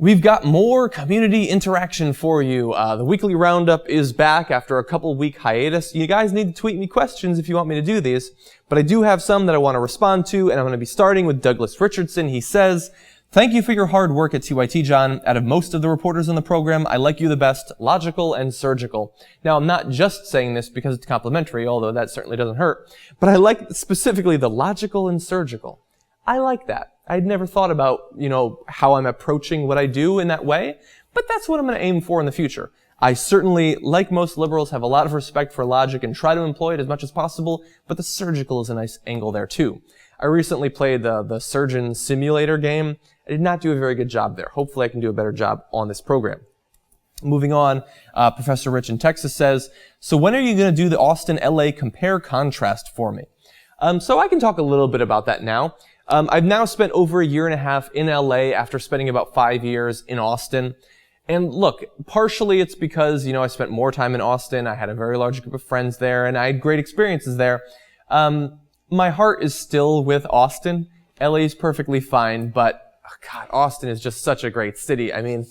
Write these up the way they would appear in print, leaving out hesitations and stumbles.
We've got more community interaction for you. The Weekly Roundup is back after a couple-week hiatus. You guys need to tweet me questions if you want me to do these, but I do have some that I want to respond to, and I'm going to be starting with Douglas Richardson. He says, "Thank you for your hard work at TYT, John. Out of most of the reporters on the program, I like you the best, logical and surgical." Now, I'm not just saying this because it's complimentary, although that certainly doesn't hurt, but I like specifically the logical and surgical. I like that. I'd never thought about, how I'm approaching what I do in that way, but that's what I'm going to aim for in the future. I certainly, like most liberals, have a lot of respect for logic and try to employ it as much as possible, but the surgical is a nice angle there too. I recently played the Surgeon Simulator game. I did not do a very good job there. Hopefully I can do a better job on this program. Moving on, Professor Rich in Texas says, "So when are you going to do the Austin-LA compare-contrast for me?" So I can talk a little bit about that now. I've now spent over a year and a half in LA after spending about 5 years in Austin. And look, partially it's because, I spent more time in Austin. I had a very large group of friends there and I had great experiences there. My heart is still with Austin. LA is perfectly fine, but God, Austin is just such a great city. I mean,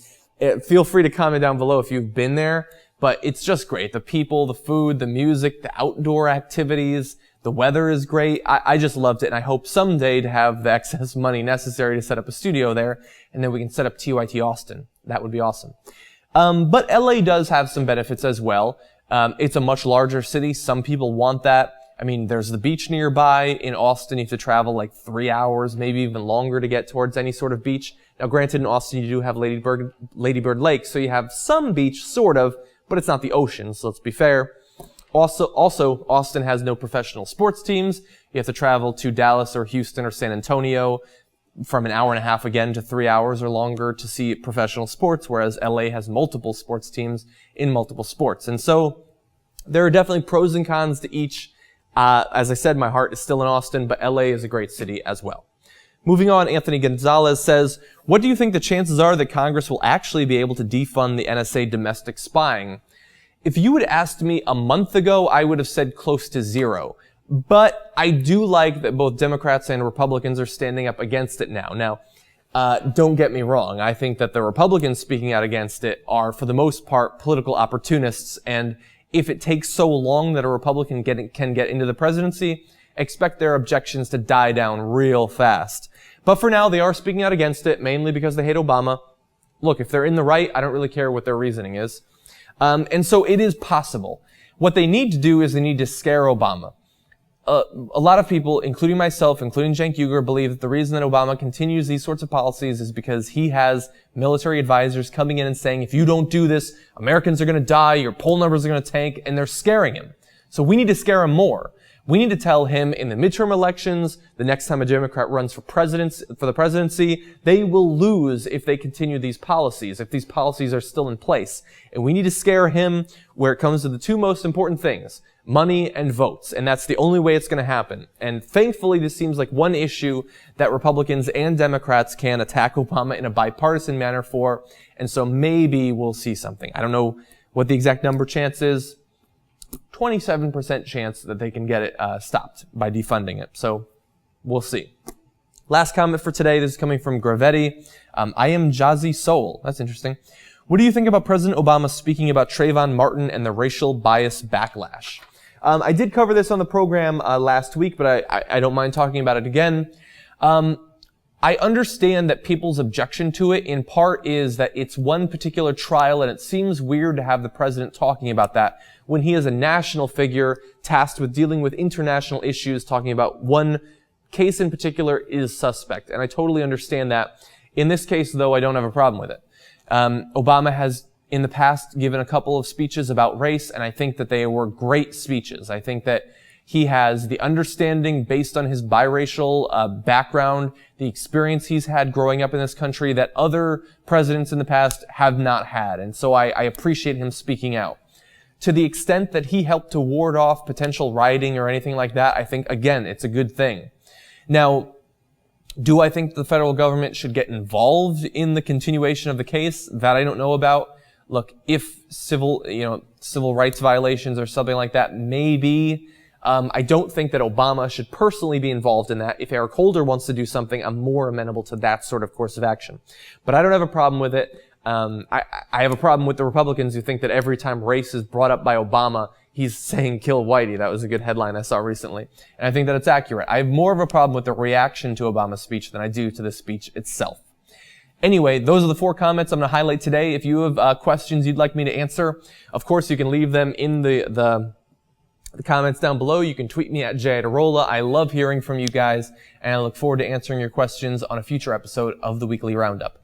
feel free to comment down below if you've been there, but it's just great. The people, the food, the music, the outdoor activities, the weather is great. I just loved it, and I hope someday to have the excess money necessary to set up a studio there, and then we can set up TYT Austin. That would be awesome. But LA does have some benefits as well. It's a much larger city. Some people want that. I mean, there's the beach nearby. In Austin, you have to travel like 3 hours, maybe even longer to get towards any sort of beach. Now, granted, in Austin, you do have Lady Bird Lake, so you have some beach, sort of, but it's not the ocean, so let's be fair. Also, Austin has no professional sports teams. You have to travel to Dallas or Houston or San Antonio from an hour and a half again to 3 hours or longer to see professional sports, whereas LA has multiple sports teams in multiple sports. And so there are definitely pros and cons to each. As I said, my heart is still in Austin, but LA is a great city as well. Moving on, Anthony Gonzalez says, "What do you think the chances are that Congress will actually be able to defund the NSA domestic spying?" If you had asked me a month ago, I would have said close to zero. But I do like that both Democrats and Republicans are standing up against it now. Now, don't get me wrong. I think that the Republicans speaking out against it are, for the most part, political opportunists. And if it takes so long that a Republican can get into the presidency, expect their objections to die down real fast. But for now, they are speaking out against it, mainly because they hate Obama. Look, if they're in the right, I don't really care what their reasoning is. And so it is possible. What they need to do is they need to scare Obama. A lot of people, including myself, including Cenk Uygur, believe that the reason that Obama continues these sorts of policies is because he has military advisors coming in and saying, if you don't do this, Americans are going to die, your poll numbers are going to tank, and they're scaring him. So we need to scare him more. We need to tell him in the midterm elections, the next time a Democrat runs for the presidency, they will lose if they continue these policies, if these policies are still in place. And we need to scare him where it comes to the two most important things, money and votes. And that's the only way it's going to happen. And thankfully, this seems like one issue that Republicans and Democrats can attack Obama in a bipartisan manner for. And so maybe we'll see something. I don't know what the exact number chance is. 27% chance that they can get it stopped by defunding it. So we'll see. Last comment for today. This is coming from Gravetti. I am Jazzy Soul. That's interesting. What do you think about President Obama speaking about Trayvon Martin and the racial bias backlash? I did cover this on the program last week, but I don't mind talking about it again. I understand that people's objection to it in part is that it's one particular trial and it seems weird to have the president talking about that when he is a national figure tasked with dealing with international issues, talking about one case in particular is suspect. And I totally understand that. In this case, though, I don't have a problem with it. Obama has in the past given a couple of speeches about race, and I think that they were great speeches. I think that he has the understanding based on his biracial background, the experience he's had growing up in this country that other presidents in the past have not had. And so I appreciate him speaking out. To the extent that he helped to ward off potential rioting or anything like that, I think, again, it's a good thing. Now, do I think the federal government should get involved in the continuation of the case? That I don't know about. Look, if civil rights violations or something like that, maybe. I don't think that Obama should personally be involved in that. If Eric Holder wants to do something, I'm more amenable to that sort of course of action. But I don't have a problem with it. I have a problem with the Republicans who think that every time race is brought up by Obama, he's saying kill Whitey. That was a good headline I saw recently. And I think that it's accurate. I have more of a problem with the reaction to Obama's speech than I do to the speech itself. Anyway, those are the 4 comments I'm going to highlight today. If you have questions you'd like me to answer, of course you can leave them in the comments down below. You can tweet me at Iadarola. I love hearing from you guys, and I look forward to answering your questions on a future episode of the Weekly Roundup.